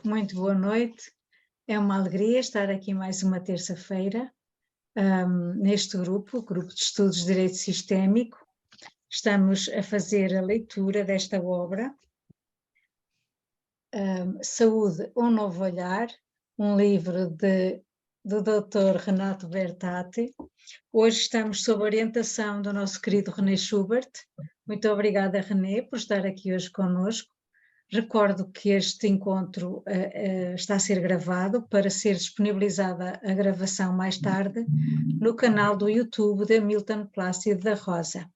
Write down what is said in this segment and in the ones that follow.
Muito boa noite. É uma alegria estar aqui mais uma terça-feira, neste grupo, o Grupo de Estudos de Direito Sistémico. Estamos a fazer a leitura desta obra, Saúde, um Novo Olhar, um livro do Dr. Renato Bertatti. Hoje estamos sob a orientação do nosso querido René Schubert. Muito obrigada, René, por estar aqui hoje conosco. Recordo que este encontro está a ser gravado para ser disponibilizada a gravação mais tarde no canal do YouTube da Milton Plácido da Rosa.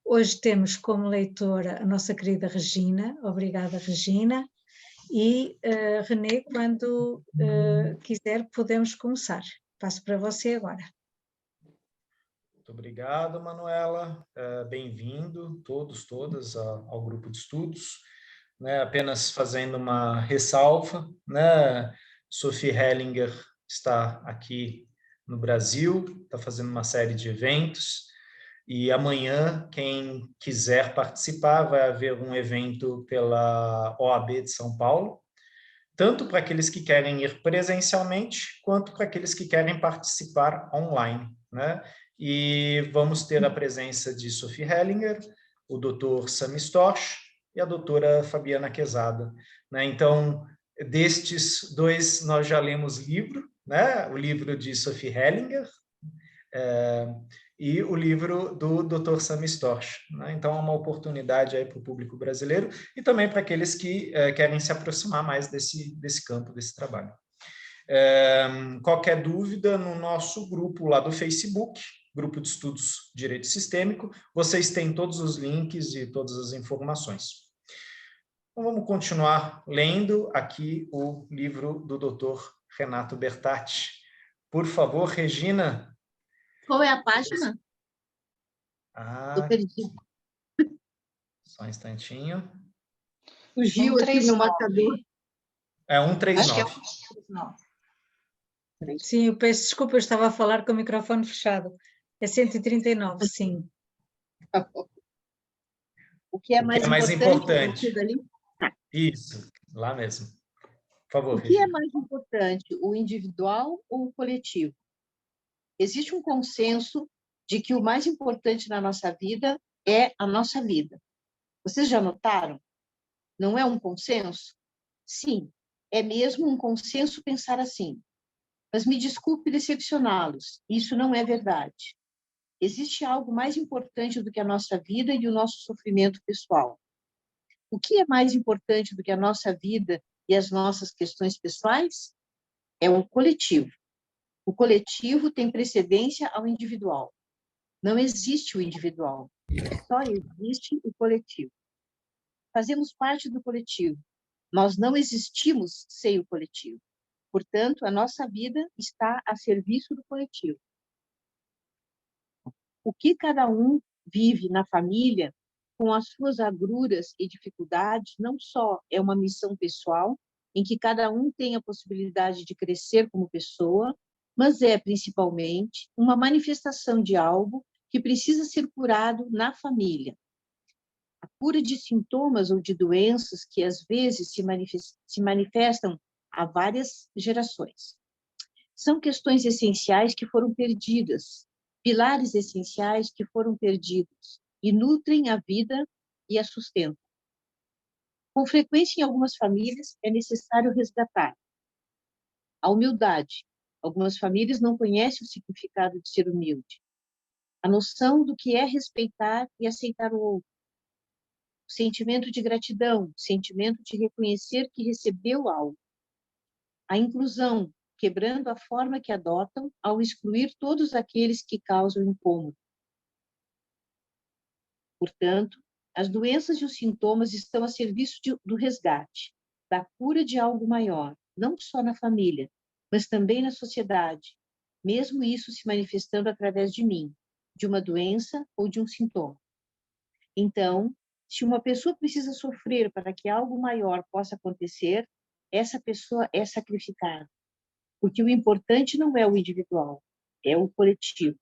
Hoje temos como leitora a nossa querida Regina. Obrigada, Regina. E, René, quando quiser, podemos começar. Passo para você agora. Muito obrigado, Manuela. Bem-vindo, todas, ao grupo de estudos. Apenas fazendo uma ressalva, Sophie Hellinger está aqui no Brasil, está fazendo uma série de eventos, e amanhã, quem quiser participar, vai haver um evento pela OAB de São Paulo, tanto para aqueles que querem ir presencialmente, quanto para aqueles que querem participar online, E vamos ter a presença de Sophie Hellinger, o Dr. Sami Storch e a doutora Fabiana Quezada. Então, destes dois, nós já lemos livro, o livro de Sophie Hellinger e o livro do Dr. Sami Storch. Então, é uma oportunidade aí para o público brasileiro e também para aqueles que querem se aproximar mais desse campo, desse trabalho. Qualquer dúvida, no nosso grupo lá do Facebook, Grupo de Estudos Direito Sistêmico, vocês têm todos os links e todas as informações. Então, vamos continuar lendo aqui o livro do Dr. Renato Bertatti. Por favor, Regina. Qual é a página? Estou perdido. Só um instantinho. Fugiu aqui no marcador. É 139. Acho que é 139. Sim, eu peço desculpa, eu estava a falar com o microfone fechado. É 139, sim. O que é mais importante? Isso, lá mesmo. Por favor, o que é mais importante, o individual ou o coletivo? Existe um consenso de que o mais importante na nossa vida é a nossa vida. Vocês já notaram? Não é um consenso? Sim, é mesmo um consenso pensar assim. Mas me desculpe decepcioná-los, isso não é verdade. Existe algo mais importante do que a nossa vida e o nosso sofrimento pessoal. O que é mais importante do que a nossa vida e as nossas questões pessoais? É o coletivo. O coletivo tem precedência ao individual. Não existe o individual, só existe o coletivo. Fazemos parte do coletivo. Nós não existimos sem o coletivo. Portanto, a nossa vida está a serviço do coletivo. O que cada um vive na família, com as suas agruras e dificuldades, não só é uma missão pessoal, em que cada um tem a possibilidade de crescer como pessoa, mas é, principalmente, uma manifestação de algo que precisa ser curado na família. A cura de sintomas ou de doenças que, às vezes, se manifestam há várias gerações. São questões essenciais que foram perdidas, pilares essenciais que foram perdidos e nutrem a vida e a sustentam. Com frequência, em algumas famílias, é necessário resgatar a humildade. Algumas famílias não conhecem o significado de ser humilde. A noção do que é respeitar e aceitar o outro. O sentimento de gratidão, o sentimento de reconhecer que recebeu algo. A inclusão, quebrando a forma que adotam ao excluir todos aqueles que causam incômodo. Portanto, as doenças e os sintomas estão a serviço do resgate, da cura de algo maior, não só na família, mas também na sociedade, mesmo isso se manifestando através de mim, de uma doença ou de um sintoma. Então, se uma pessoa precisa sofrer para que algo maior possa acontecer, essa pessoa é sacrificada. Porque o importante não é o individual, é o coletivo.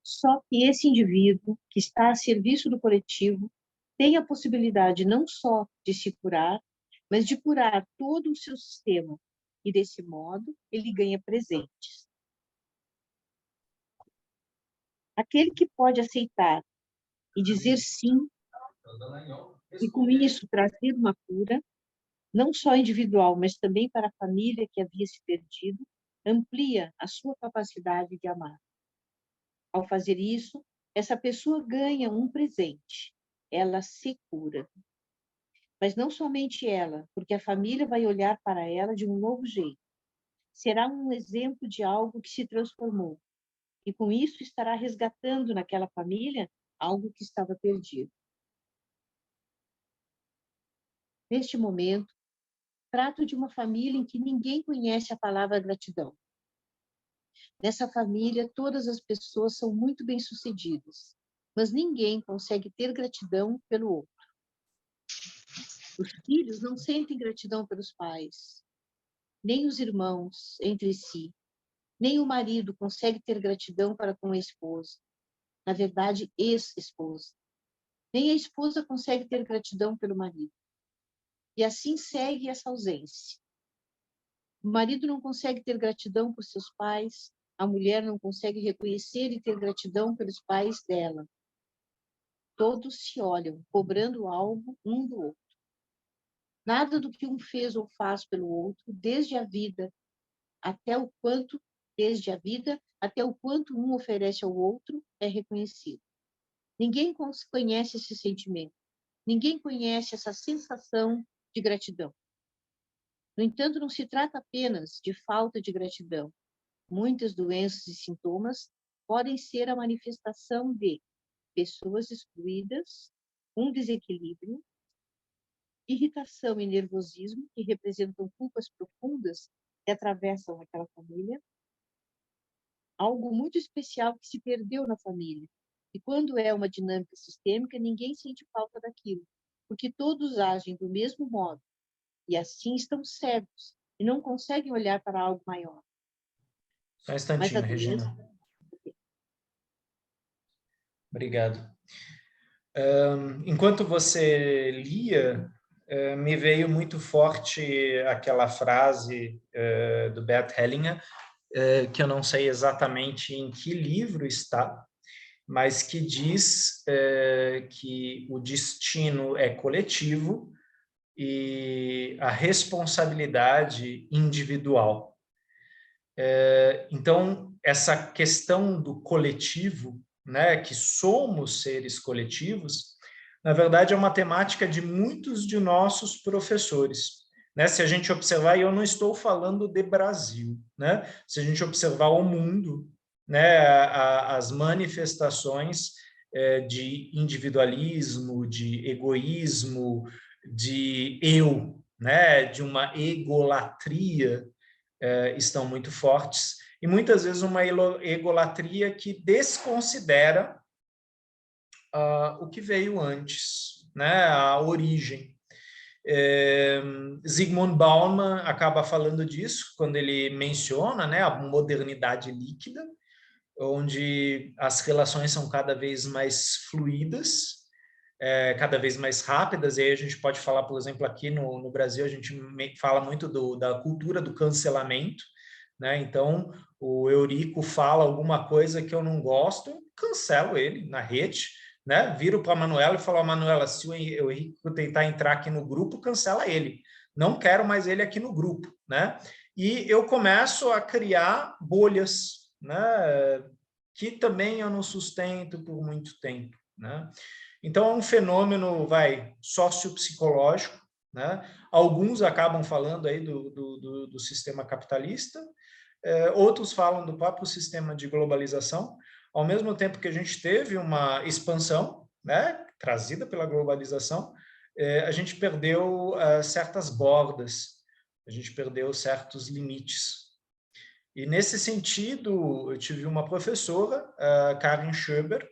Só que esse indivíduo, que está a serviço do coletivo, tem a possibilidade não só de se curar, mas de curar todo o seu sistema. E, desse modo, ele ganha presentes. Aquele que pode aceitar e dizer sim, e com isso trazer uma cura, não só individual, mas também para a família que havia se perdido, amplia a sua capacidade de amar. Ao fazer isso, essa pessoa ganha um presente. Ela se cura. Mas não somente ela, porque a família vai olhar para ela de um novo jeito. Será um exemplo de algo que se transformou. E com isso estará resgatando naquela família algo que estava perdido. Neste momento, trato de uma família em que ninguém conhece a palavra gratidão. Nessa família, todas as pessoas são muito bem-sucedidas, mas ninguém consegue ter gratidão pelo outro. Os filhos não sentem gratidão pelos pais, nem os irmãos entre si, nem o marido consegue ter gratidão para com a esposa, na verdade, ex-esposa. Nem a esposa consegue ter gratidão pelo marido. E assim segue essa ausência. O marido não consegue ter gratidão por seus pais, a mulher não consegue reconhecer e ter gratidão pelos pais dela. Todos se olham, cobrando algo um do outro. Nada do que um fez ou faz pelo outro, desde a vida até o quanto um oferece ao outro, é reconhecido. Ninguém conhece esse sentimento. Ninguém conhece essa sensação de gratidão. No entanto, não se trata apenas de falta de gratidão. Muitas doenças e sintomas podem ser a manifestação de pessoas excluídas, um desequilíbrio, irritação e nervosismo, que representam culpas profundas que atravessam aquela família, algo muito especial que se perdeu na família. E quando é uma dinâmica sistêmica, ninguém sente falta daquilo, porque todos agem do mesmo modo, e assim estão cegos, e não conseguem olhar para algo maior. Só um instantinho, Regina. Obrigado. Enquanto você lia, me veio muito forte aquela frase do Bert Hellinger, que eu não sei exatamente em que livro está, mas que diz que o destino é coletivo e a responsabilidade individual. Então, essa questão do coletivo, né, que somos seres coletivos, na verdade é uma temática de muitos de nossos professores. Né? Se a gente observar, e eu não estou falando de Brasil, né? Se a gente observar o mundo, né, as manifestações de individualismo, de egoísmo, de eu, né, de uma egolatria, estão muito fortes, e muitas vezes uma egolatria que desconsidera o que veio antes, né, a origem. Zygmunt Bauman acaba falando disso quando ele menciona, né, a modernidade líquida, onde as relações são cada vez mais fluídas, cada vez mais rápidas, e aí a gente pode falar, por exemplo, aqui no Brasil, a gente fala muito da cultura do cancelamento, né? Então, o Eurico fala alguma coisa que eu não gosto, cancelo ele na rede, né? Viro para a Manuela e falo, Manuela, se o Eurico tentar entrar aqui no grupo, cancela ele. Não quero mais ele aqui no grupo, né? E eu começo a criar bolhas, né? Que também eu não sustento por muito tempo, né? Então, é um fenômeno, sociopsicológico, né? Alguns acabam falando aí do sistema capitalista, outros falam do próprio sistema de globalização, ao mesmo tempo que a gente teve uma expansão, né, trazida pela globalização, a gente perdeu certas bordas, a gente perdeu certos limites. E, nesse sentido, eu tive uma professora, Karen Schöber,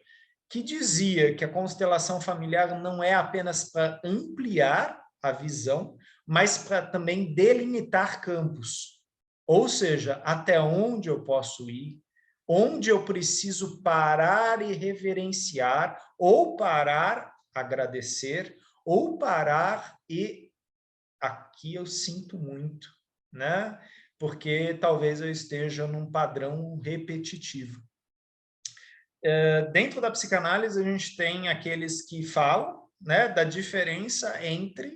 que dizia que a constelação familiar não é apenas para ampliar a visão, mas para também delimitar campos. Ou seja, até onde eu posso ir, onde eu preciso parar e reverenciar, ou parar, agradecer, ou parar e aqui eu sinto muito, né? Porque talvez eu esteja num padrão repetitivo. Dentro da psicanálise, a gente tem aqueles que falam, né, da diferença entre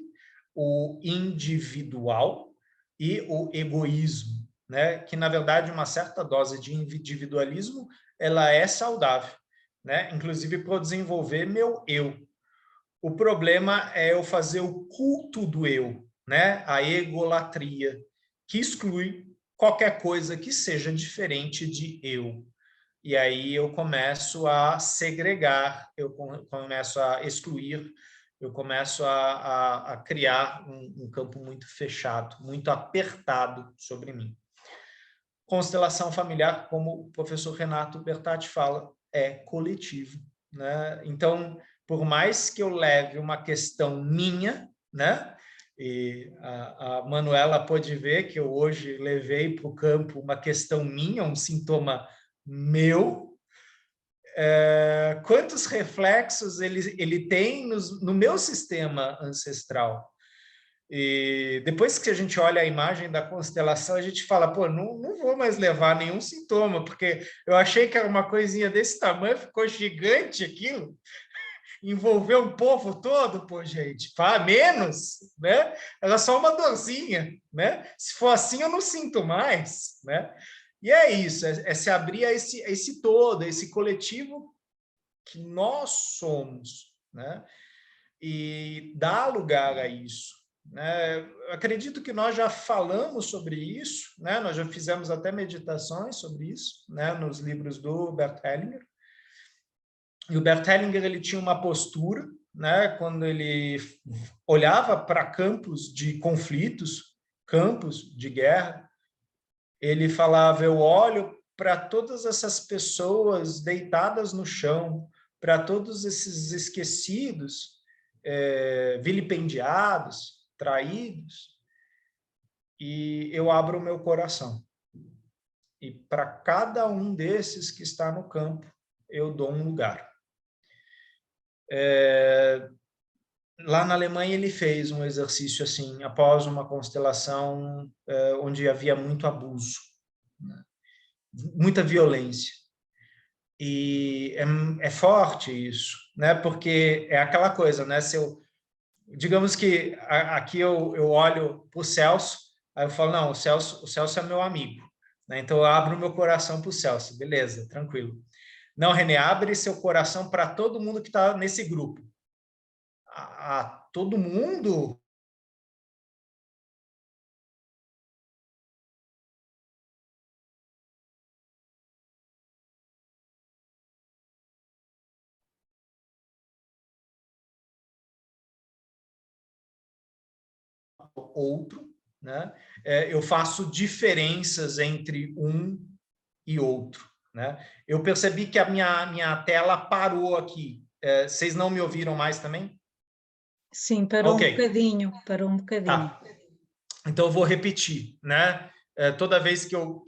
o individual e o egoísmo, né? Que, na verdade, uma certa dose de individualismo ela é saudável, né? Inclusive para desenvolver meu eu. O problema é eu fazer o culto do eu, né? A egolatria, que exclui qualquer coisa que seja diferente de eu. E aí eu começo a segregar, eu começo a excluir, eu começo a criar um campo muito fechado, muito apertado sobre mim. Constelação familiar, como o professor Renato Bertatti fala, é coletivo, né? Então, por mais que eu leve uma questão minha, né? E a Manuela pôde ver que eu hoje levei para o campo uma questão minha, um sintoma meu, quantos reflexos ele tem no meu sistema ancestral. E depois que a gente olha a imagem da constelação, a gente fala, pô, não vou mais levar nenhum sintoma, porque eu achei que era uma coisinha desse tamanho, ficou gigante aquilo, envolveu um povo todo, pô, gente, para menos, né? Era só uma dorzinha, né? Se for assim, eu não sinto mais, né? E é isso, é se abrir a esse todo, a esse coletivo que nós somos, né? E dar lugar a isso, né? Eu acredito que nós já falamos sobre isso, né? Nós já fizemos até meditações sobre isso, né? Nos livros do Bert Hellinger. E o Bert Hellinger ele tinha uma postura, né? Quando ele olhava para campos de conflitos, campos de guerra, ele falava, eu olho para todas essas pessoas deitadas no chão, para todos esses esquecidos, vilipendiados, traídos, e eu abro o meu coração. E para cada um desses que está no campo, eu dou um lugar. Lá na Alemanha ele fez um exercício assim, após uma constelação onde havia muito abuso, né? Muita violência. E é forte isso, né? Porque é aquela coisa, né? Se eu, digamos que aqui eu olho para o Celso, aí eu falo, não, o Celso é meu amigo, né? Então eu abro o meu coração para o Celso, beleza, tranquilo. Não, René, abre seu coração para todo mundo que está nesse grupo. Todo mundo? Outro, né? Eu faço diferenças entre um e outro, né? Eu percebi que a minha tela parou aqui. Vocês não me ouviram mais também? Sim, parou Ok. um bocadinho, parou um bocadinho. Tá. Então eu vou repetir, né? Toda vez que eu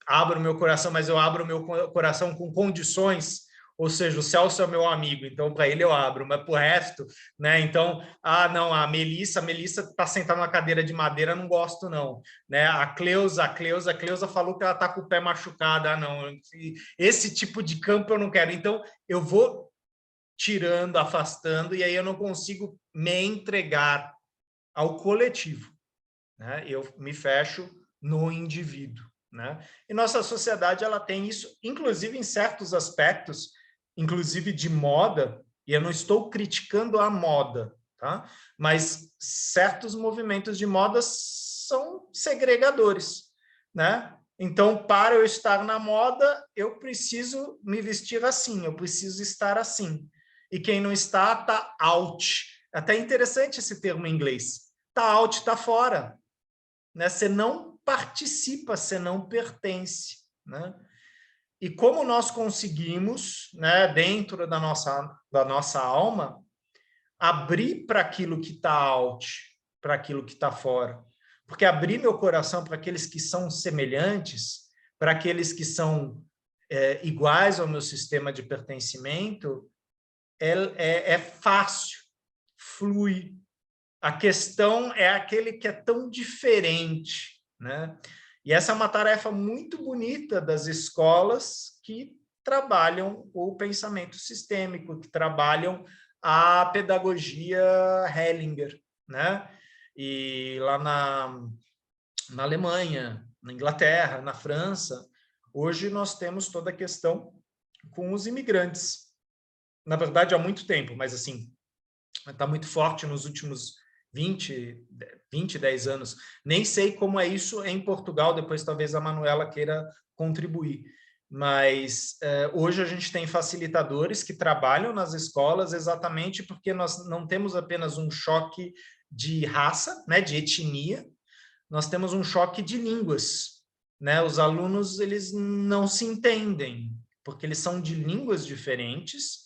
abro o meu coração, mas eu abro o meu coração com condições, ou seja, o Celso é meu amigo, então para ele eu abro, mas para o resto, né? Então, não, a Melissa está sentada numa cadeira de madeira, não gosto não, né? A Cleusa falou que ela está com o pé machucado, não, esse tipo de campo eu não quero, então eu vou tirando, afastando, e aí eu não consigo me entregar ao coletivo, né? Eu me fecho no indivíduo, né? E nossa sociedade ela tem isso, inclusive em certos aspectos, inclusive de moda, e eu não estou criticando a moda, tá? Mas certos movimentos de moda são segregadores, né? Então, para eu estar na moda, eu preciso me vestir assim, eu preciso estar assim. E quem não está out. Até interessante esse termo em inglês. Tá out, tá fora, né? Você não participa, você não pertence, né? E como nós conseguimos, né, dentro da nossa alma, abrir para aquilo que está out, para aquilo que está fora? Porque abrir meu coração para aqueles que são semelhantes, para aqueles que são iguais ao meu sistema de pertencimento, é fácil, flui, a questão é aquele que é tão diferente, né? E essa é uma tarefa muito bonita das escolas que trabalham o pensamento sistêmico, que trabalham a pedagogia Hellinger, né? E lá na Alemanha, na Inglaterra, na França, hoje nós temos toda a questão com os imigrantes. Na verdade, há muito tempo, mas assim, está muito forte nos últimos 20, 10 anos. Nem sei como é isso em Portugal, depois talvez a Manuela queira contribuir. Mas hoje a gente tem facilitadores que trabalham nas escolas exatamente porque nós não temos apenas um choque de raça, né, de etnia, nós temos um choque de línguas, né? Os alunos, eles não se entendem, porque eles são de línguas diferentes,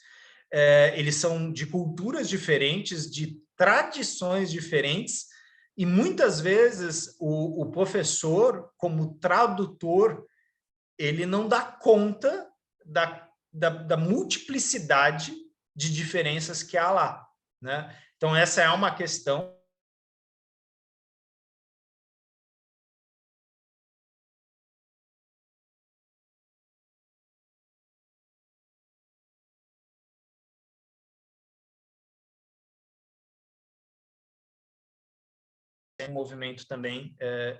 eles são de culturas diferentes, de tradições diferentes, e muitas vezes o professor, como tradutor, ele não dá conta da multiplicidade de diferenças que há lá, né? Então, essa é uma questão um movimento também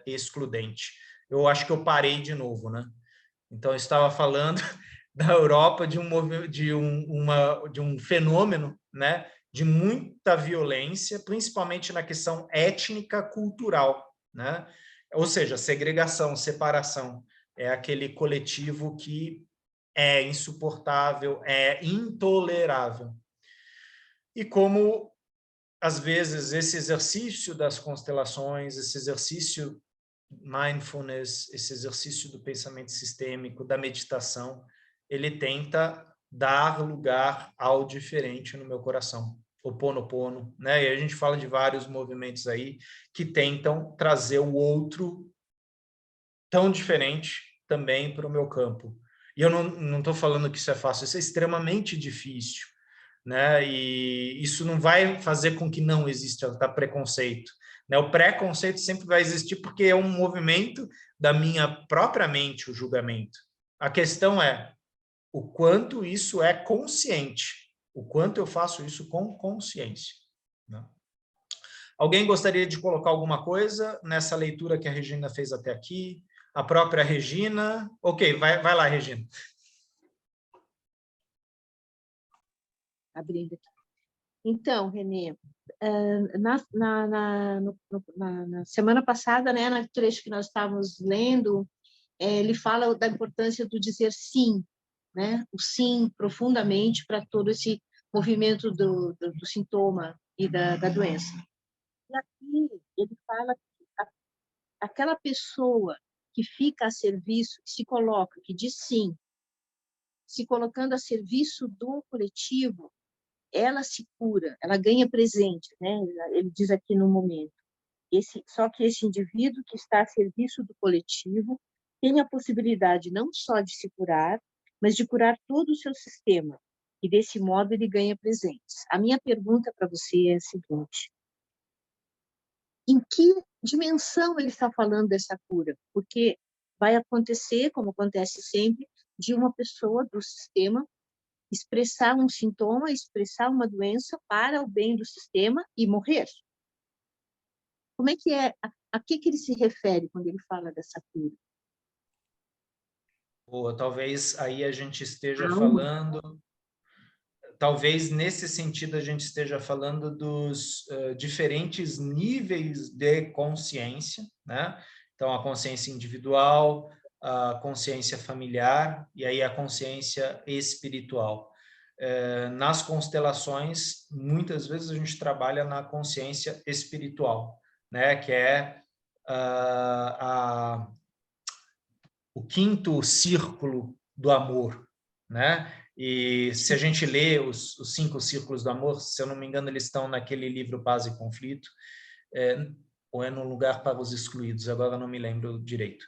excludente. Eu acho que eu parei de novo, né? Então, eu estava falando da Europa de um fenômeno, né, de muita violência, principalmente na questão étnica cultural, né? Ou seja, segregação, separação, é aquele coletivo que é insuportável, é intolerável. E como às vezes esse exercício das constelações, esse exercício mindfulness, esse exercício do pensamento sistêmico, da meditação, ele tenta dar lugar ao diferente no meu coração, o Ho'oponopono, né? E a gente fala de vários movimentos aí que tentam trazer o outro tão diferente também para o meu campo. E eu não estou falando que isso é fácil, isso é extremamente difícil, né? E isso não vai fazer com que não exista preconceito, né? O preconceito sempre vai existir porque é um movimento da minha própria mente, o julgamento. A questão é o quanto isso é consciente, o quanto eu faço isso com consciência, né? Alguém gostaria de colocar alguma coisa nessa leitura que a Regina fez até aqui? A própria Regina? Ok, vai lá, Regina. Abrindo aqui. Então, Renê, na semana passada, né, na trecho que nós estávamos lendo, ele fala da importância do dizer sim, né? O sim profundamente para todo esse movimento do sintoma e da doença. E aqui ele fala que aquela pessoa que fica a serviço, que se coloca, que diz sim, se colocando a serviço do coletivo, ela se cura, ela ganha presente, né? Ele diz aqui no momento. Só que esse indivíduo que está a serviço do coletivo tem a possibilidade não só de se curar, mas de curar todo o seu sistema. E desse modo ele ganha presentes. A minha pergunta para você é a seguinte: em que dimensão ele está falando dessa cura? Porque vai acontecer, como acontece sempre, de uma pessoa do sistema expressar um sintoma, expressar uma doença para o bem do sistema e morrer. Como é que é? A que ele se refere quando ele fala dessa cura? Ou talvez aí a gente esteja falando, talvez nesse sentido a gente esteja falando dos diferentes níveis de consciência, né? Então, a consciência individual, a consciência familiar e aí a consciência espiritual. Nas constelações, muitas vezes a gente trabalha na consciência espiritual, né? Que é o quinto círculo do amor, né? E se a gente lê os 5 círculos do amor, se eu não me engano, eles estão naquele livro Paz e Conflito, ou é No Lugar para os Excluídos, agora não me lembro direito.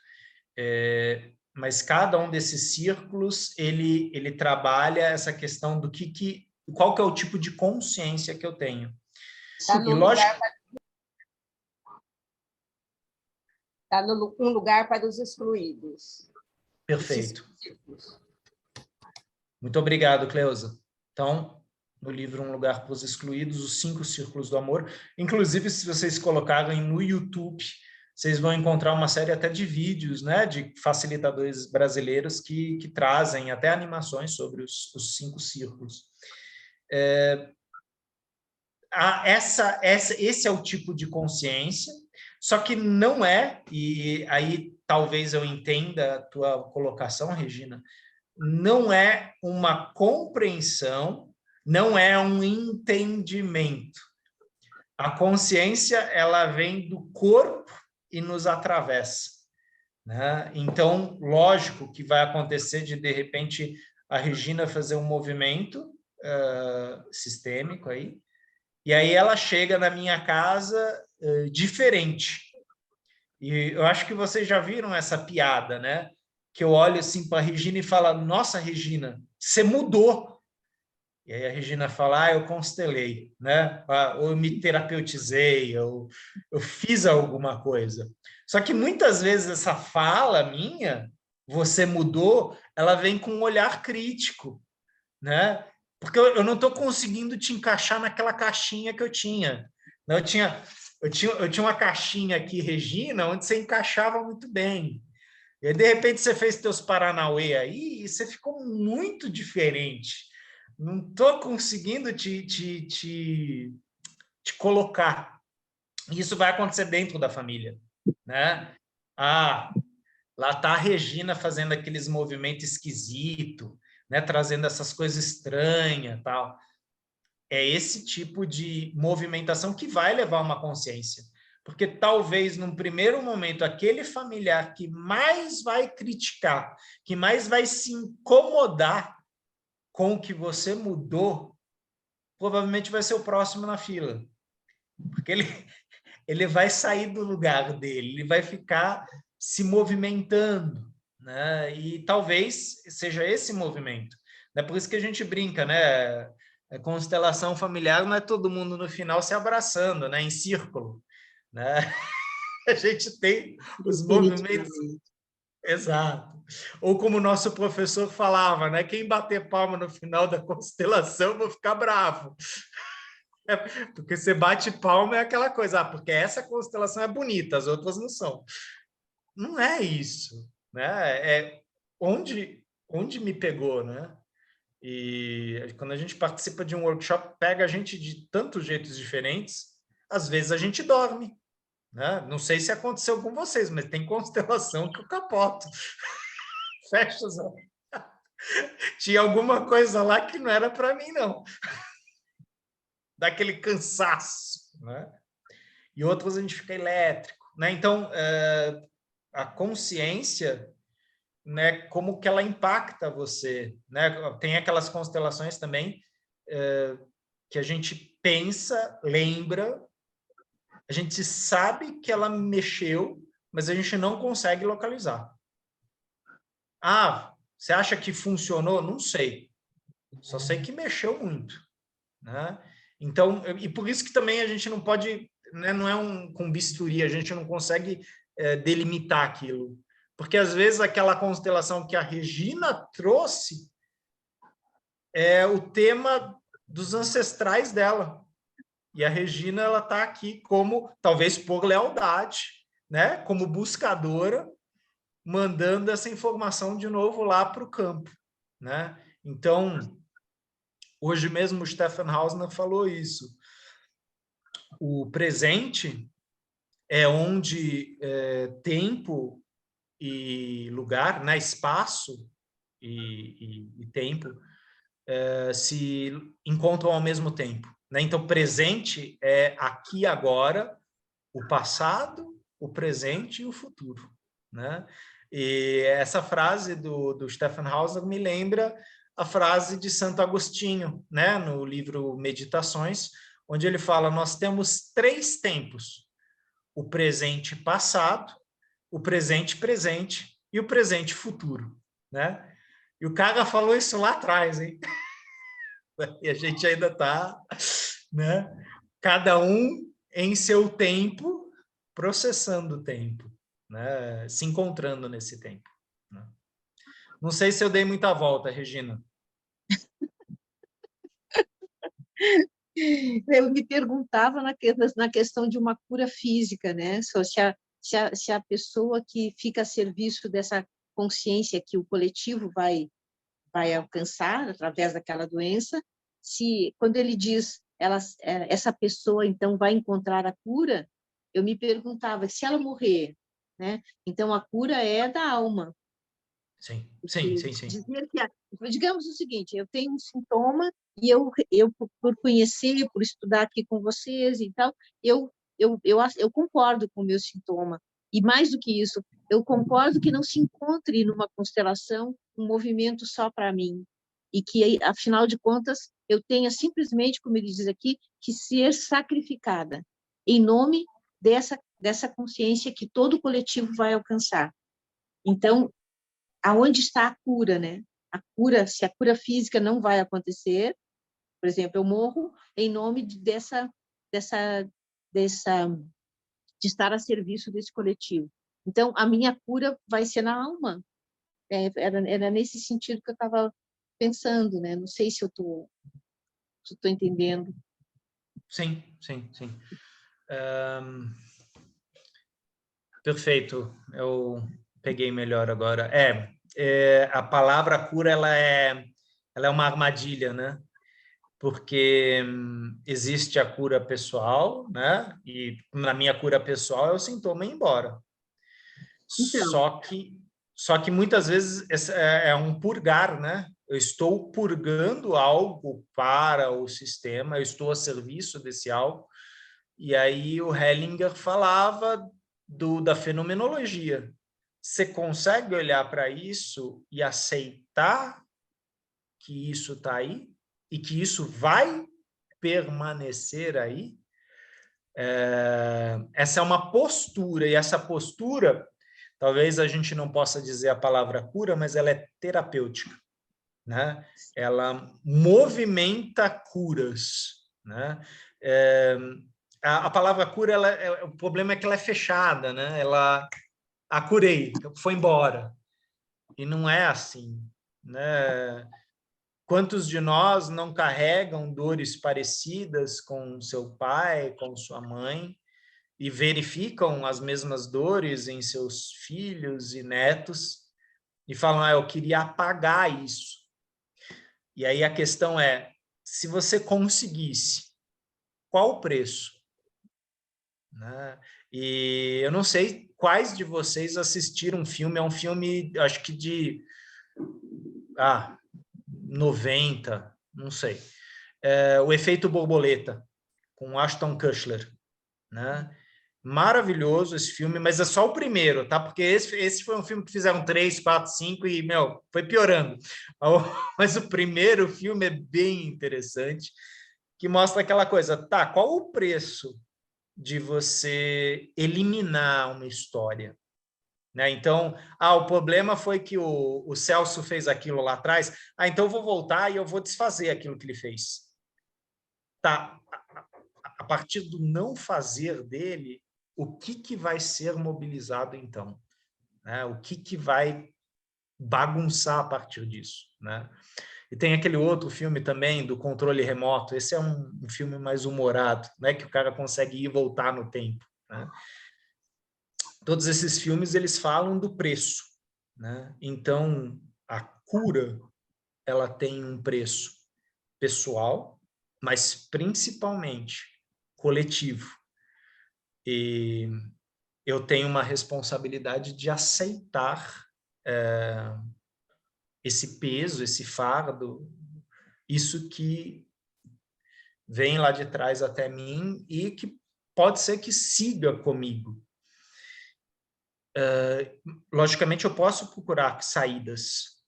Mas cada um desses círculos, ele trabalha essa questão do qual que é o tipo de consciência que eu tenho. E lógico, Está um lugar para os excluídos. Perfeito. Muito obrigado, Cleusa. Então, no livro Um Lugar para os Excluídos, os 5 Círculos do Amor. Inclusive, se vocês colocarem no YouTube, vocês vão encontrar uma série até de vídeos, né, de facilitadores brasileiros que trazem até animações sobre os 5 círculos. Esse é o tipo de consciência, só que não é, e aí talvez eu entenda a tua colocação, Regina, não é uma compreensão, não é um entendimento. A consciência, ela vem do corpo e nos atravessa, né? Então, lógico que vai acontecer de repente, a Regina fazer um movimento sistêmico aí, e aí ela chega na minha casa diferente. E eu acho que vocês já viram essa piada, né? Que eu olho assim para a Regina e falo, nossa, Regina, você mudou. E aí a Regina fala, eu constelei, né? Ou eu me terapeutizei, eu fiz alguma coisa. Só que muitas vezes essa fala minha, você mudou, ela vem com um olhar crítico, né? Porque eu não estou conseguindo te encaixar naquela caixinha que eu tinha. Eu tinha uma caixinha aqui, Regina, onde você encaixava muito bem. E aí, de repente, você fez teus Paranauê aí e você ficou muito diferente. Não estou conseguindo te colocar. Isso vai acontecer dentro da família, né? Lá está a Regina fazendo aqueles movimentos esquisitos, né? Trazendo essas coisas estranhas, tal. É esse tipo de movimentação que vai levar uma consciência. Porque talvez, num primeiro momento, aquele familiar que mais vai criticar, que mais vai se incomodar com o que você mudou, provavelmente vai ser o próximo na fila. Porque ele vai sair do lugar dele, ele vai ficar se movimentando, né? E talvez seja esse movimento. É por isso que a gente brinca, né? Constelação familiar não é todo mundo no final se abraçando, né? Em círculo, né? A gente tem os movimentos. Exato. Ou como o nosso professor falava, né? Quem bater palma no final da constelação, eu vou ficar bravo. Porque você bate palma é aquela coisa, porque essa constelação é bonita, as outras não são. Não é isso, né? É onde me pegou, né? E quando a gente participa de um workshop, pega a gente de tantos jeitos diferentes, às vezes a gente dorme, né? Não sei se aconteceu com vocês, mas tem constelação que eu capoto. Fecha os olhos. Tinha alguma coisa lá que não era para mim, não. Daquele cansaço, né? E outras a gente fica elétrico, né? Então, a consciência, né, como que ela impacta você, né? Tem aquelas constelações também que a gente pensa, lembra, a gente sabe que ela mexeu, mas a gente não consegue localizar. Você acha que funcionou? Não sei. Só sei que mexeu muito, né? Então, e por isso que também a gente não pode, né, não é com bisturi, a gente não consegue delimitar aquilo. Porque às vezes aquela constelação que a Regina trouxe é o tema dos ancestrais dela. E a Regina, ela está aqui como, talvez por lealdade, né, como buscadora, mandando essa informação de novo lá para o campo, né? Então, hoje mesmo o Stefan Hausner falou isso. O presente é onde tempo e lugar, né, espaço e tempo se encontram ao mesmo tempo, né? Então, presente é aqui e agora, o passado, o presente e o futuro, né? E essa frase do Stefan Hausner me lembra a frase de Santo Agostinho, né? No livro Meditações, onde ele fala, nós temos 3 tempos, o presente passado, o presente presente e o presente futuro, né? E o cara falou isso lá atrás, hein? E a gente ainda está, né? Cada um em seu tempo, processando o tempo, né, se encontrando nesse tempo, né? Não sei se eu dei muita volta, Regina. Eu me perguntava na questão de uma cura física, né? Se a pessoa que fica a serviço dessa consciência que o coletivo vai alcançar através daquela doença, se quando ele diz essa pessoa então vai encontrar a cura, eu me perguntava se ela morrer, né? Então a cura é da alma. Sim, sim, Porque sim, sim. dizer que digamos o seguinte, eu tenho um sintoma e eu por conhecer, por estudar aqui com vocês e tal, eu concordo com o meu sintoma. E mais do que isso, eu concordo que não se encontre numa constelação um movimento só para mim. E que, afinal de contas, eu tenha simplesmente, como ele diz aqui, que ser sacrificada em nome dessa consciência que todo o coletivo vai alcançar. Então, aonde está a cura, né? A cura, se a cura física não vai acontecer, por exemplo, eu morro em nome dessa de estar a serviço desse coletivo. Então, a minha cura vai ser na alma. Era nesse sentido que eu estava pensando, né? Não sei se eu estou entendendo. Sim, sim, sim. Perfeito, eu peguei melhor agora. A palavra cura, ela é uma armadilha, né? Porque existe a cura pessoal, né? E na minha cura pessoal é o sintoma ir embora. Então, Só que muitas vezes é um purgar, né? Eu estou purgando algo para o sistema, eu estou a serviço desse algo. E aí o Hellinger falava da fenomenologia. Você consegue olhar para isso e aceitar que isso está aí e que isso vai permanecer aí? Essa é uma postura, e essa postura, talvez a gente não possa dizer a palavra cura, mas ela é terapêutica, né? Ela movimenta curas, né? A palavra cura, o problema é que ela é fechada, né? A curei, foi embora. E não é assim, né? Quantos de nós não carregam dores parecidas com seu pai, com sua mãe, e verificam as mesmas dores em seus filhos e netos, e falam, eu queria apagar isso. E aí a questão é, se você conseguisse, qual o preço? Né? E eu não sei quais de vocês assistiram um filme, é um filme, acho que de 90, não sei. O Efeito Borboleta, com Ashton Kutcher, né? Maravilhoso esse filme, mas é só o primeiro, tá? Porque esse foi um filme que fizeram 3, 4, 5 e, foi piorando. Mas o primeiro filme é bem interessante, que mostra aquela coisa, tá, qual o preço de você eliminar uma história? Né? Então, o problema foi que o Celso fez aquilo lá atrás, então eu vou voltar e eu vou desfazer aquilo que ele fez. Tá, a partir do não fazer dele, o que vai ser mobilizado então? Né? O que vai bagunçar a partir disso? Né? E tem aquele outro filme também, do Controle Remoto, esse é um filme mais humorado, né? Que o cara consegue ir e voltar no tempo. Né? Todos esses filmes, eles falam do preço. Né? Então, a cura, ela tem um preço pessoal, mas principalmente coletivo. E eu tenho uma responsabilidade de aceitar esse peso, esse fardo, isso que vem lá de trás até mim e que pode ser que siga comigo. Logicamente, eu posso procurar saídas,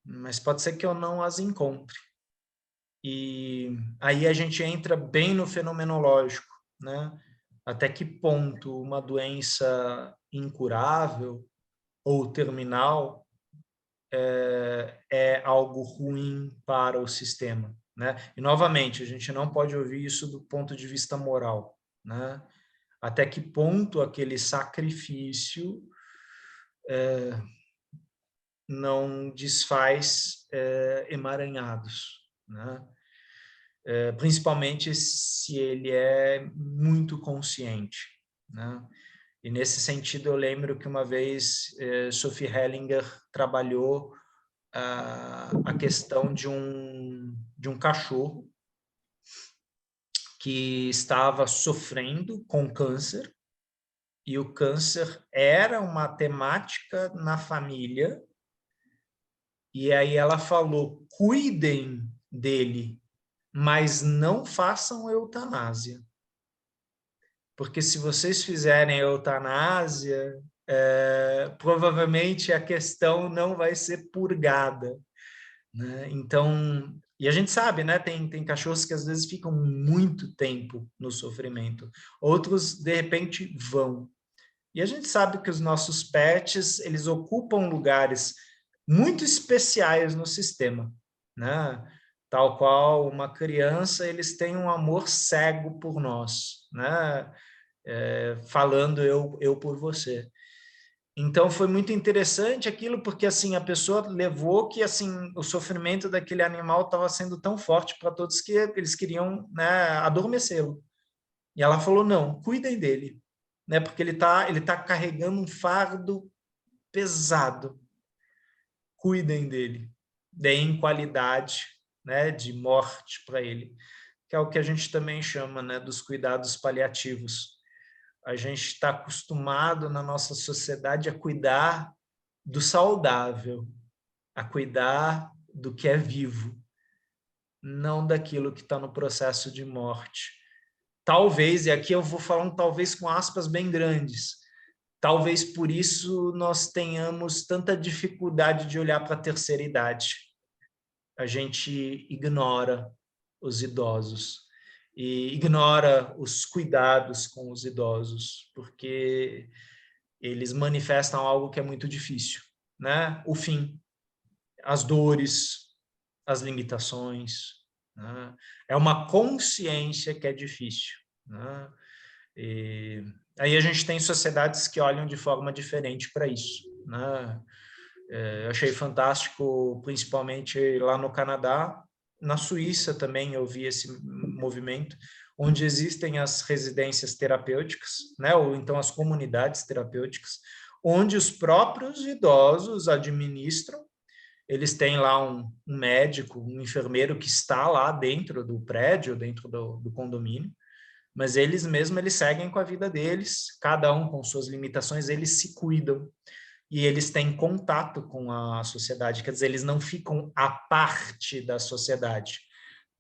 mas pode ser que eu não as encontre. E aí a gente entra bem no fenomenológico, né? Até que ponto uma doença incurável ou terminal é algo ruim para o sistema, né? E novamente, a gente não pode ouvir isso do ponto de vista moral, né? até que ponto aquele sacrifício não desfaz emaranhados, né? Principalmente se ele é muito consciente, né? E nesse sentido eu lembro que uma vez Sophie Hellinger trabalhou a questão de um cachorro que estava sofrendo com câncer, e o câncer era uma temática na família, e aí ela falou, cuidem dele, mas não façam eutanásia. Porque se vocês fizerem eutanásia, provavelmente a questão não vai ser purgada, né? Então, e a gente sabe, né? Tem cachorros que às vezes ficam muito tempo no sofrimento, outros de repente vão. E a gente sabe que os nossos pets, eles ocupam lugares muito especiais no sistema, né? Tal qual uma criança, eles têm um amor cego por nós, né? Falando eu por você. Então foi muito interessante aquilo, porque assim a pessoa levou que assim o sofrimento daquele animal estava sendo tão forte para todos que eles queriam, né, adormecê-lo. E ela falou, não, cuidem dele, né, porque ele tá carregando um fardo pesado. Cuidem dele, deem qualidade, né, de morte para ele, que é o que a gente também chama, né, dos cuidados paliativos. A gente está acostumado na nossa sociedade a cuidar do saudável, a cuidar do que é vivo, não daquilo que está no processo de morte. Talvez, e aqui eu vou falar um talvez com aspas bem grandes, talvez por isso nós tenhamos tanta dificuldade de olhar para a terceira idade. A gente ignora os idosos e ignora os cuidados com os idosos, porque eles manifestam algo que é muito difícil, né? O fim, as dores, as limitações, né? É uma consciência que é difícil, né? E aí a gente tem sociedades que olham de forma diferente para isso, né? Eu achei fantástico, principalmente lá no Canadá, na Suíça também eu vi esse movimento, onde existem as residências terapêuticas, né? Ou então as comunidades terapêuticas, onde os próprios idosos administram. Eles têm lá um médico, um enfermeiro que está lá dentro do prédio, dentro do condomínio, mas eles mesmos eles seguem com a vida deles, cada um com suas limitações, eles se cuidam e eles têm contato com a sociedade, quer dizer, eles não ficam à parte da sociedade,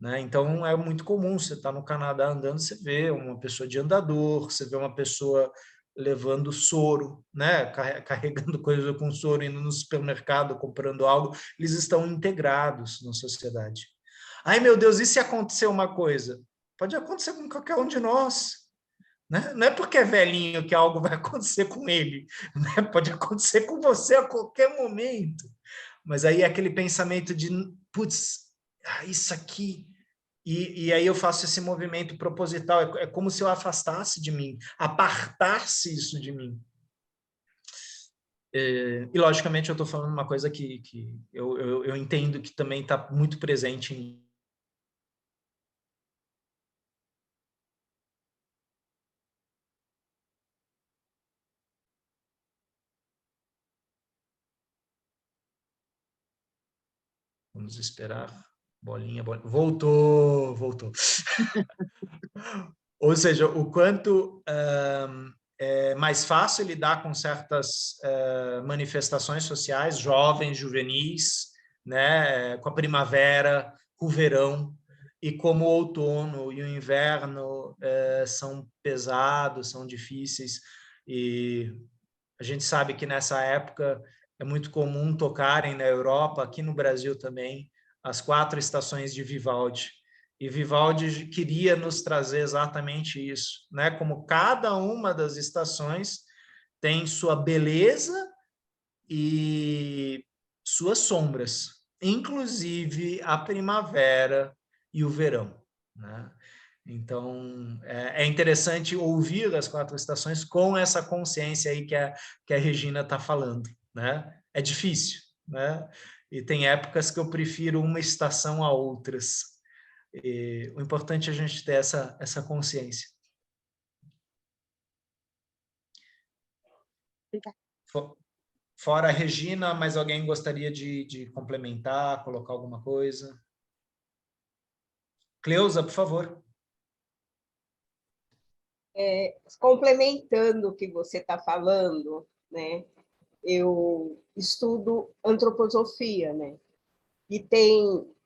né? Então é muito comum, você está no Canadá andando, você vê uma pessoa de andador, você vê uma pessoa levando soro, né? Carregando coisa com soro, indo no supermercado, comprando algo, eles estão integrados na sociedade. Ai, meu Deus, e se acontecer uma coisa? Pode acontecer com qualquer um de nós, né? Não é porque é velhinho que algo vai acontecer com ele, né? Pode acontecer com você a qualquer momento. Mas aí é aquele pensamento de, putz, isso aqui. E aí eu faço esse movimento proposital, é como se eu afastasse de mim, apartasse isso de mim. E logicamente eu estou falando uma coisa que eu entendo que também está muito presente em Vamos esperar. Bolinha. Voltou. Ou seja, o quanto é mais fácil lidar com certas manifestações sociais, jovens, juvenis, né, com a primavera, com o verão, e como o outono e o inverno são pesados, são difíceis, e a gente sabe que nessa época é muito comum tocarem na Europa, aqui no Brasil também, as 4 estações de Vivaldi. E Vivaldi queria nos trazer exatamente isso, né? Como cada uma das estações tem sua beleza e suas sombras, inclusive a primavera e o verão, né? Então, é interessante ouvir as 4 estações com essa consciência aí que a Regina está falando, né? É difícil, né? E tem épocas que eu prefiro uma estação a outras. E o importante é a gente ter essa consciência. Fora a Regina, mais alguém gostaria de complementar, colocar alguma coisa? Cleusa, por favor. Complementando o que você está falando, né? Eu estudo antroposofia, né? E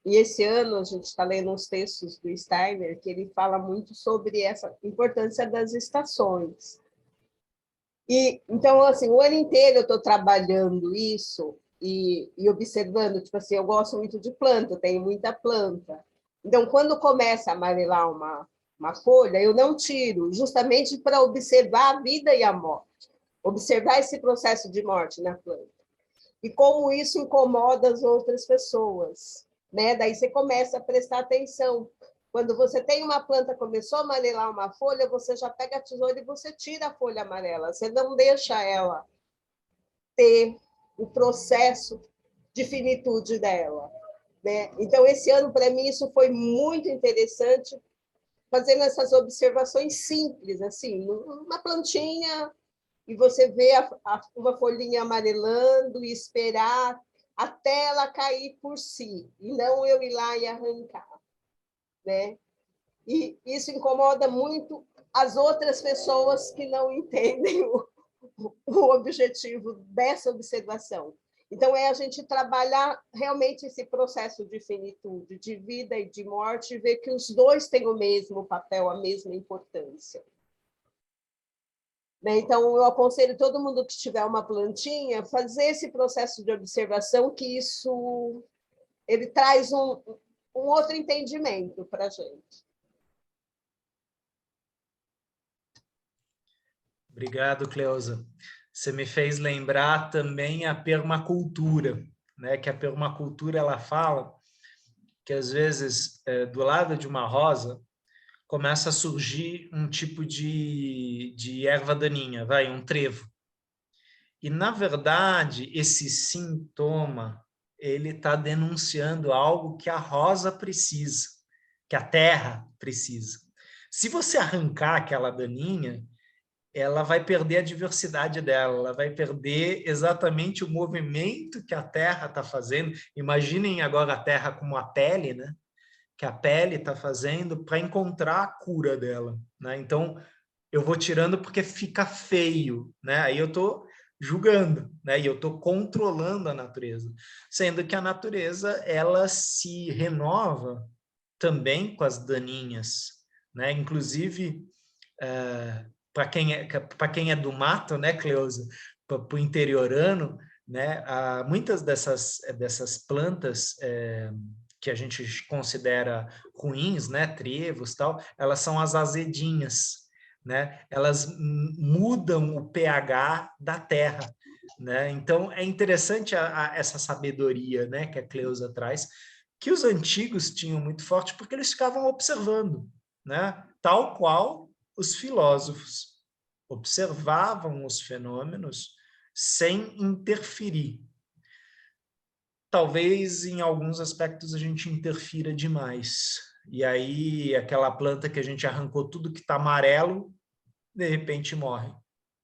esse ano a gente está lendo uns textos do Steiner que ele fala muito sobre essa importância das estações. E então, assim, o ano inteiro eu estou trabalhando isso e observando, tipo assim, eu gosto muito de planta, eu tenho muita planta. Então, quando começa a amarelar uma folha, eu não tiro, justamente para observar a vida e a morte, observar esse processo de morte na planta. E como isso incomoda as outras pessoas, né? Daí você começa a prestar atenção. Quando você tem uma planta, começou a amarelar uma folha, você já pega a tesoura e você tira a folha amarela. Você não deixa ela ter o processo de finitude dela, né? Então, esse ano, para mim, isso foi muito interessante, fazendo essas observações simples, assim, uma plantinha, e você vê uma folhinha amarelando e esperar até ela cair por si, e não eu ir lá e arrancar, né? E isso incomoda muito as outras pessoas que não entendem o objetivo dessa observação. Então, é a gente trabalhar realmente esse processo de finitude, de vida e de morte, e ver que os dois têm o mesmo papel, a mesma importância. Então, eu aconselho todo mundo que tiver uma plantinha, fazer esse processo de observação, que isso ele traz um outro entendimento para a gente. Obrigado, Cleusa. Você me fez lembrar também a permacultura, né? Que a permacultura ela fala que às vezes do lado de uma rosa começa a surgir um tipo de erva daninha, um trevo. E na verdade esse sintoma ele está denunciando algo que a rosa precisa, que a terra precisa. Se você arrancar aquela daninha, ela vai perder a diversidade dela, ela vai perder exatamente o movimento que a Terra está fazendo. Imaginem agora a Terra como a pele, né? Que a pele está fazendo para encontrar a cura dela, né? Então, eu vou tirando porque fica feio, né? Aí eu estou julgando, né? E eu estou controlando a natureza, sendo que a natureza ela se renova também com as daninhas, né? Inclusive para quem é do mato, né, Cleusa, para o interiorano, né, muitas dessas plantas que a gente considera ruins, né, trevos, tal, elas são as azedinhas, né? Elas mudam o pH da terra, né? Então é interessante essa sabedoria, né, que a Cleusa traz, que os antigos tinham muito forte porque eles ficavam observando, né? Tal qual os filósofos observavam os fenômenos sem interferir. Talvez em alguns aspectos a gente interfira demais. E aí aquela planta que a gente arrancou tudo que está amarelo, de repente morre,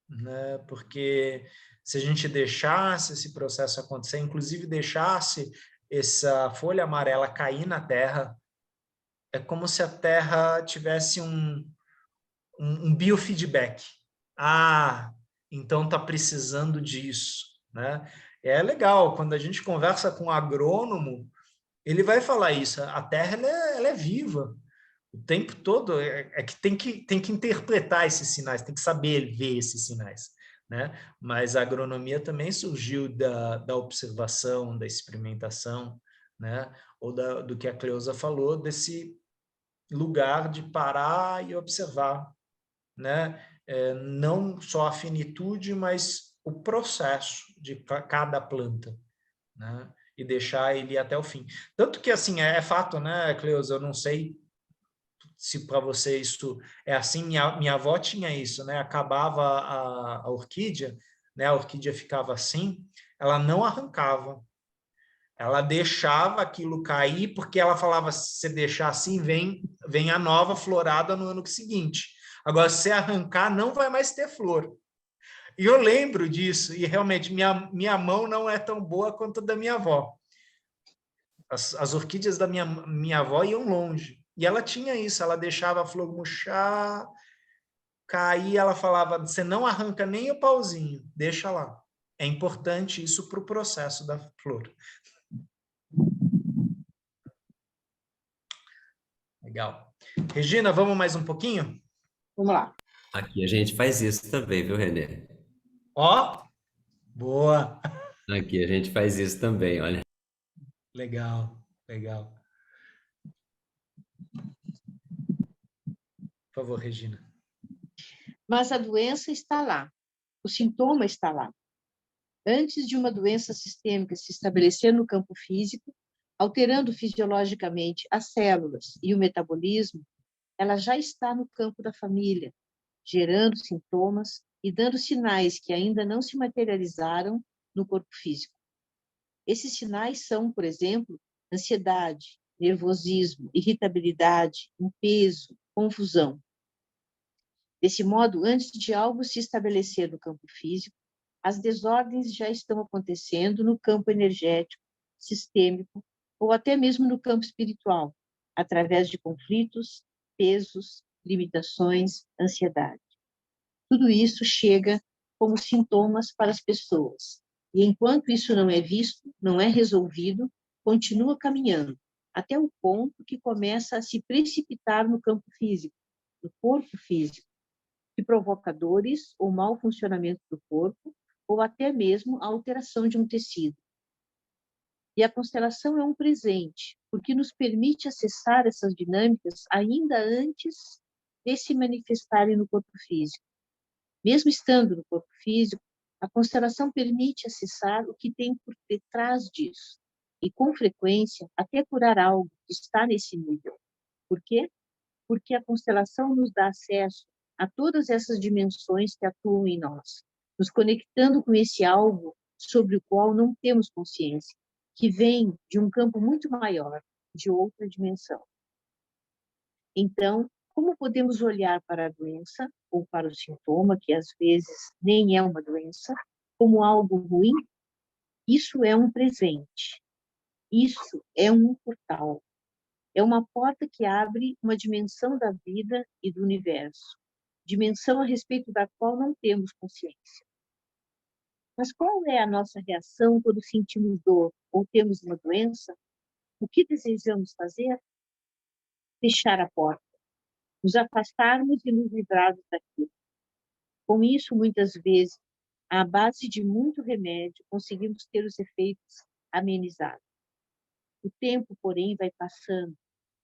né? Porque se a gente deixasse esse processo acontecer, inclusive deixasse essa folha amarela cair na terra, é como se a terra tivesse um biofeedback. Ah, então está precisando disso, né? É legal, quando a gente conversa com um agrônomo, ele vai falar isso, a terra ela é viva, o tempo todo, que tem que interpretar esses sinais, tem que saber ver esses sinais, né? Mas a agronomia também surgiu da observação, da experimentação, né? Ou do que a Cleusa falou, desse lugar de parar e observar, né? Não só a finitude, mas o processo de cada planta, né? E deixar ele até o fim. Tanto que, assim, é fato, né, Cleusa? Eu não sei se para você isso é assim, minha avó tinha isso, né? Acabava a orquídea, né? A orquídea ficava assim, ela não arrancava. Ela deixava aquilo cair, porque ela falava, se você deixar assim, vem a nova florada no ano seguinte. Agora, se você arrancar, não vai mais ter flor. E eu lembro disso, e realmente minha mão não é tão boa quanto a da minha avó. As orquídeas da minha avó iam longe. E ela tinha isso, ela deixava a flor murchar, cair, ela falava, você não arranca nem o pauzinho, deixa lá. É importante isso para o processo da flor. Legal. Regina, vamos mais um pouquinho? Vamos lá. Aqui a gente faz isso também, viu, Renê? Ó, boa. Aqui a gente faz isso também, olha. Legal, legal. Por favor, Regina. Mas a doença está lá, o sintoma está lá. Antes de uma doença sistêmica se estabelecer no campo físico, alterando fisiologicamente as células e o metabolismo, ela já está no campo da família, gerando sintomas e dando sinais que ainda não se materializaram no corpo físico. Esses sinais são, por exemplo, ansiedade, nervosismo, irritabilidade, peso, confusão. Desse modo, antes de algo se estabelecer no campo físico, as desordens já estão acontecendo no campo energético, sistêmico ou até mesmo no campo espiritual, através de conflitos, pesos, limitações, ansiedade. Tudo isso chega como sintomas para as pessoas. E enquanto isso não é visto, não é resolvido, continua caminhando, até o ponto que começa a se precipitar no campo físico, no corpo físico, que provoca dores ou mau funcionamento do corpo, ou até mesmo a alteração de um tecido. E a constelação é um presente, porque nos permite acessar essas dinâmicas ainda antes de se manifestarem no corpo físico. Mesmo estando no corpo físico, a constelação permite acessar o que tem por detrás disso, e com frequência até curar algo que está nesse nível. Por quê? Porque a constelação nos dá acesso a todas essas dimensões que atuam em nós, nos conectando com esse algo sobre o qual não temos consciência, que vem de um campo muito maior, de outra dimensão. Então, como podemos olhar para a doença, ou para o sintoma, que às vezes nem é uma doença, como algo ruim? Isso é um presente. Isso é um portal. É uma porta que abre uma dimensão da vida e do universo, dimensão a respeito da qual não temos consciência. Mas qual é a nossa reação quando sentimos dor ou temos uma doença? O que desejamos fazer? Fechar a porta, nos afastarmos e nos livrarmos daquilo. Com isso, muitas vezes, à base de muito remédio, conseguimos ter os efeitos amenizados. O tempo, porém, vai passando,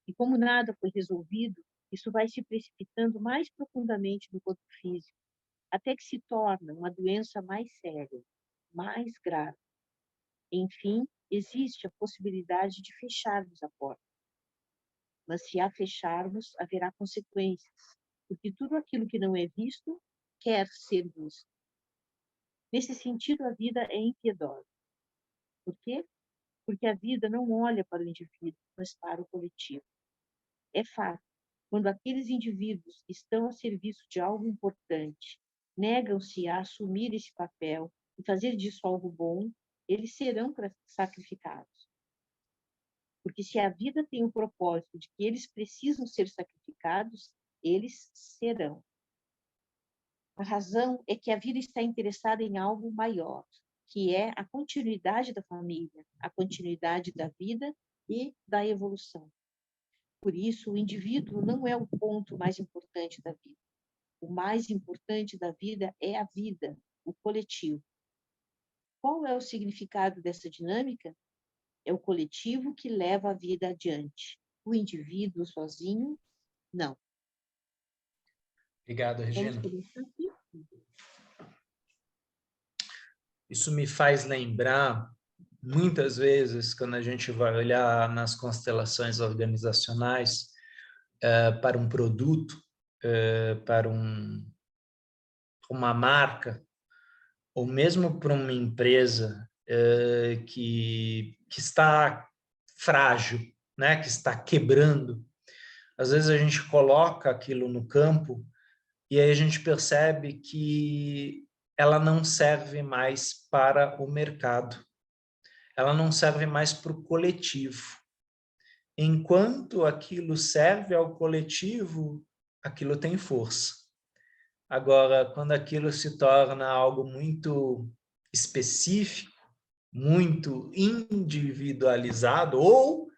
e como nada foi resolvido, isso vai se precipitando mais profundamente no corpo físico, até que se torna uma doença mais séria, mais grave. Enfim, existe a possibilidade de fecharmos a porta. Mas se a fecharmos, haverá consequências, porque tudo aquilo que não é visto quer ser visto. Nesse sentido, a vida é impiedosa. Por quê? Porque a vida não olha para o indivíduo, mas para o coletivo. É fato, quando aqueles indivíduos que estão a serviço de algo importante negam-se a assumir esse papel e fazer disso algo bom, eles serão sacrificados. Porque se a vida tem o propósito de que eles precisam ser sacrificados, eles serão. A razão é que a vida está interessada em algo maior, que é a continuidade da família, a continuidade da vida e da evolução. Por isso, o indivíduo não é o ponto mais importante da vida. O mais importante da vida é a vida, o coletivo. Qual é o significado dessa dinâmica? É o coletivo que leva a vida adiante. O indivíduo sozinho, não. Obrigado, Regina. Aqui. Isso me faz lembrar, muitas vezes, quando a gente vai olhar nas constelações organizacionais, para um produto, para uma marca, ou mesmo para uma empresa que está frágil, né, que está quebrando, às vezes a gente coloca aquilo no campo e aí a gente percebe que ela não serve mais para o mercado, ela não serve mais para o coletivo. Enquanto aquilo serve ao coletivo, aquilo tem força. Agora, quando aquilo se torna algo muito específico, muito individualizado ou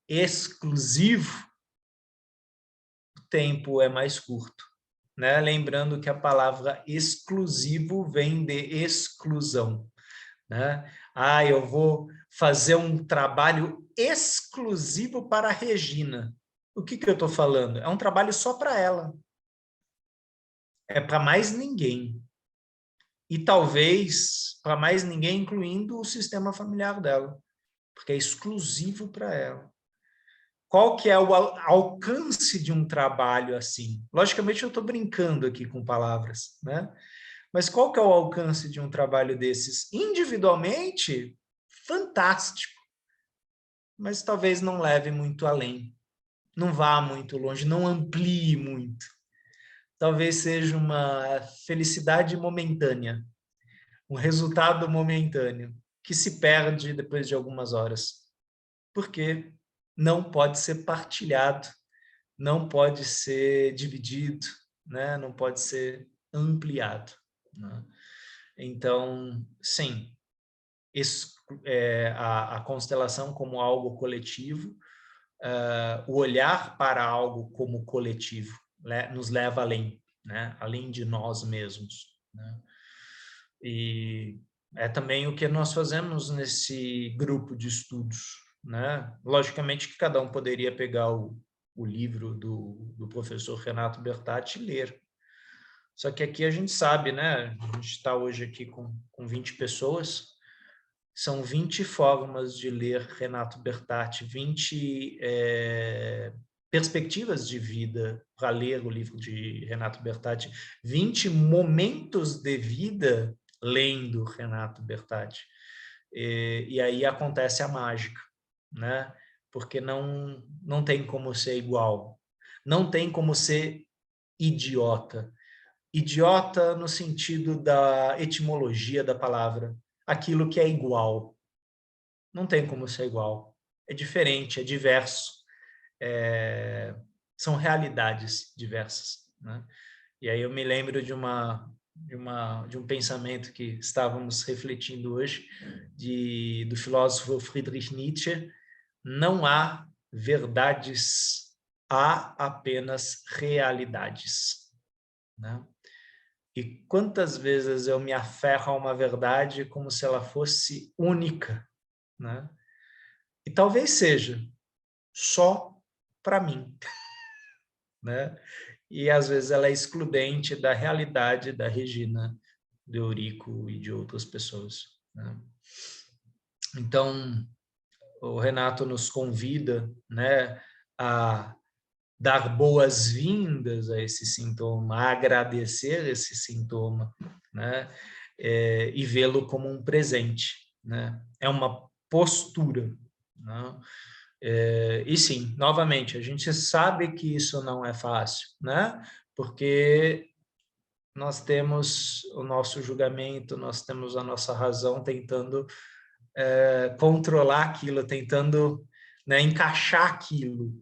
exclusivo, o tempo é mais curto, né? Lembrando que a palavra exclusivo vem de exclusão, né? Eu vou fazer um trabalho exclusivo para a Regina. O que eu estou falando? É um trabalho só para ela. É para mais ninguém. E talvez para mais ninguém, incluindo o sistema familiar dela, porque é exclusivo para ela. Qual que é o alcance de um trabalho assim? Logicamente, eu estou brincando aqui com palavras, né? Mas qual que é o alcance de um trabalho desses? Individualmente, fantástico, mas talvez não leve muito além, não vá muito longe, não amplie muito. Talvez seja uma felicidade momentânea, um resultado momentâneo, que se perde depois de algumas horas. Porque não pode ser partilhado, não pode ser dividido, né? Não pode ser ampliado, né? Então, sim, a constelação como algo coletivo, o olhar para algo como coletivo, né, nos leva além, né, além de nós mesmos, né? E é também o que nós fazemos nesse grupo de estudos, né? Logicamente que cada um poderia pegar o livro do professor Renato Bertatti e ler. Só que aqui a gente sabe, né? A gente está hoje aqui com 20 pessoas, são 20 formas de ler Renato Bertatti, 20 perspectivas de vida para ler o livro de Renato Bertatti, 20 momentos de vida lendo Renato Bertatti. E aí acontece a mágica, né? Porque não tem como ser igual, não tem como ser idiota. Idiota no sentido da etimologia da palavra, aquilo que é igual. Não tem como ser igual. É diferente, é diverso. São realidades diversas, né? E aí eu me lembro de um pensamento que estávamos refletindo hoje, do filósofo Friedrich Nietzsche: não há verdades, há apenas realidades, né? E quantas vezes eu me aferro a uma verdade como se ela fosse única, né? E talvez seja só para mim, né? E às vezes ela é excludente da realidade da Regina, do Eurico e de outras pessoas, né? Então, o Renato nos convida, né, a dar boas-vindas a esse sintoma, a agradecer esse sintoma, né, e vê-lo como um presente, né? É uma postura, né? E sim, novamente, a gente sabe que isso não é fácil, né? Porque nós temos o nosso julgamento, nós temos a nossa razão tentando controlar aquilo, tentando, né, encaixar aquilo.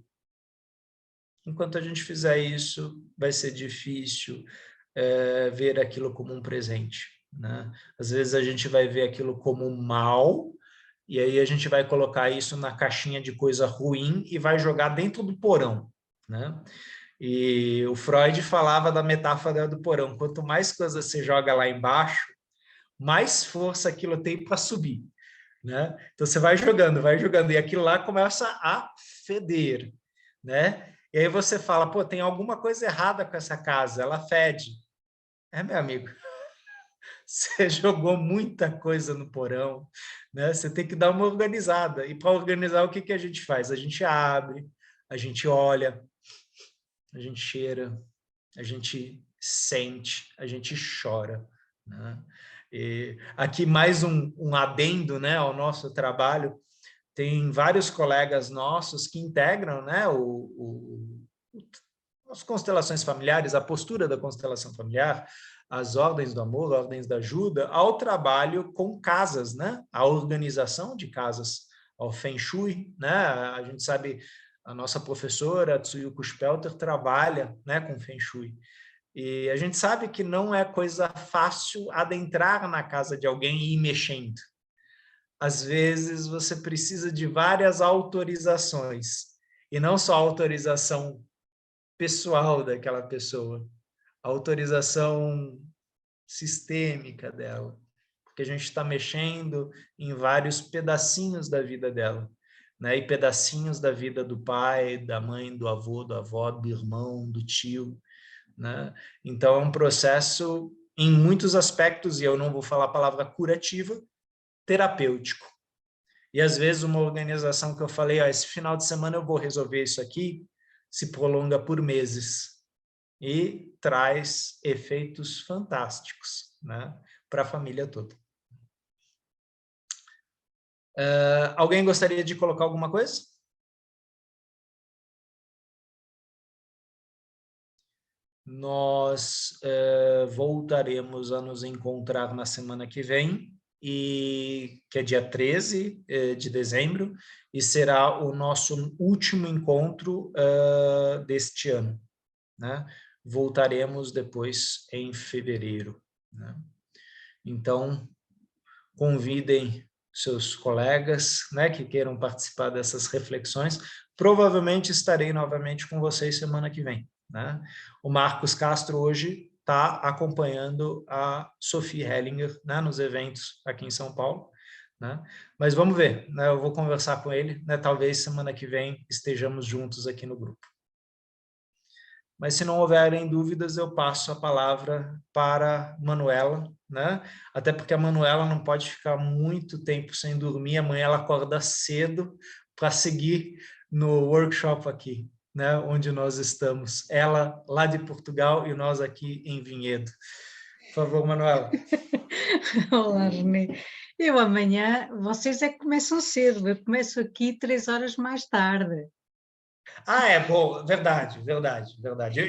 Enquanto a gente fizer isso, vai ser difícil ver aquilo como um presente, né? Às vezes a gente vai ver aquilo como mal, e aí a gente vai colocar isso na caixinha de coisa ruim e vai jogar dentro do porão, né? E o Freud falava da metáfora do porão: quanto mais coisa você joga lá embaixo, mais força aquilo tem para subir, né? Então você vai jogando, e aquilo lá começa a feder, né? E aí você fala: pô, tem alguma coisa errada com essa casa, ela fede. Meu amigo, você jogou muita coisa no porão, né? Você tem que dar uma organizada. E para organizar, o que a gente faz? A gente abre, a gente olha, a gente cheira, a gente sente, a gente chora, né? E aqui mais um adendo, né, ao nosso trabalho. Tem vários colegas nossos que integram, né, as constelações familiares, a postura da constelação familiar, as ordens do amor, ordens da ajuda, ao trabalho com casas, né, a organização de casas, ao Feng Shui, né, a gente sabe, a nossa professora, Tsuyuko Spelter, trabalha, né, com Feng Shui. E a gente sabe que não é coisa fácil adentrar na casa de alguém e ir mexendo. Às vezes você precisa de várias autorizações, e não só a autorização pessoal daquela pessoa, a autorização sistêmica dela, porque a gente está mexendo em vários pedacinhos da vida dela, né? E pedacinhos da vida do pai, da mãe, do avô, da avó, do irmão, do tio, né? Então é um processo, em muitos aspectos, e eu não vou falar a palavra curativa, terapêutico. E às vezes uma organização que eu falei, esse final de semana eu vou resolver isso aqui, se prolonga por meses e traz efeitos fantásticos, né, para a família toda. Alguém gostaria de colocar alguma coisa? Nós voltaremos a nos encontrar na semana que vem, que é dia 13 de dezembro, e será o nosso último encontro deste ano, né? Voltaremos depois em fevereiro, né? Então, convidem seus colegas, né, que queiram participar dessas reflexões. Provavelmente estarei novamente com vocês semana que vem, né? O Marcos Castro hoje está acompanhando a Sophie Hellinger, né, nos eventos aqui em São Paulo, né? Mas vamos ver, né? Eu vou conversar com ele, né? Talvez semana que vem estejamos juntos aqui no grupo. Mas se não houverem dúvidas, eu passo a palavra para Manuela, né? Até porque a Manuela não pode ficar muito tempo sem dormir, amanhã ela acorda cedo para seguir no workshop aqui, né? Onde nós estamos. Ela lá de Portugal e nós aqui em Vinhedo. Por favor, Manuela. Olá, Renê. Eu amanhã, vocês é que começam cedo, eu começo aqui 3 horas mais tarde. Bom, verdade.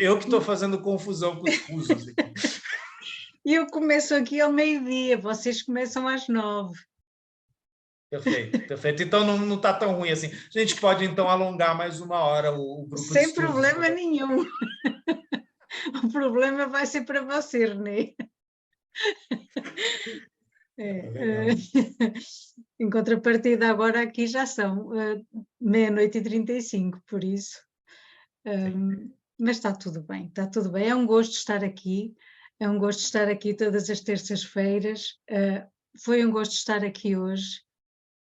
Eu que estou fazendo confusão com os fusos aqui. E eu começo aqui ao meio-dia, vocês começam às 9. Perfeito. Então não está tão ruim assim. A gente pode, então, alongar mais 1 hora o grupo de Sem estudos. problema nenhum. O problema vai ser para você, Renê. Em contrapartida, agora aqui já são 00:35, por isso. Mas está tudo bem, está tudo bem. É um gosto estar aqui, todas as terças-feiras. Foi um gosto estar aqui hoje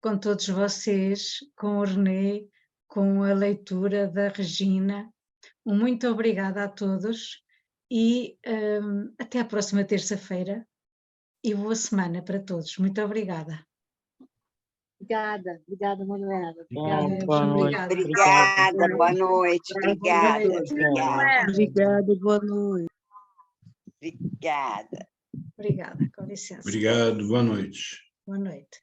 com todos vocês, com o Renê, com a leitura da Regina. Muito obrigada a todos e até a próxima terça-feira e boa semana para todos. Muito obrigada. Obrigada, Manuela. Boa noite. Obrigada, boa noite. Obrigada. Obrigada, boa noite. Obrigada. Obrigada, com licença. Obrigado, boa noite. Boa noite.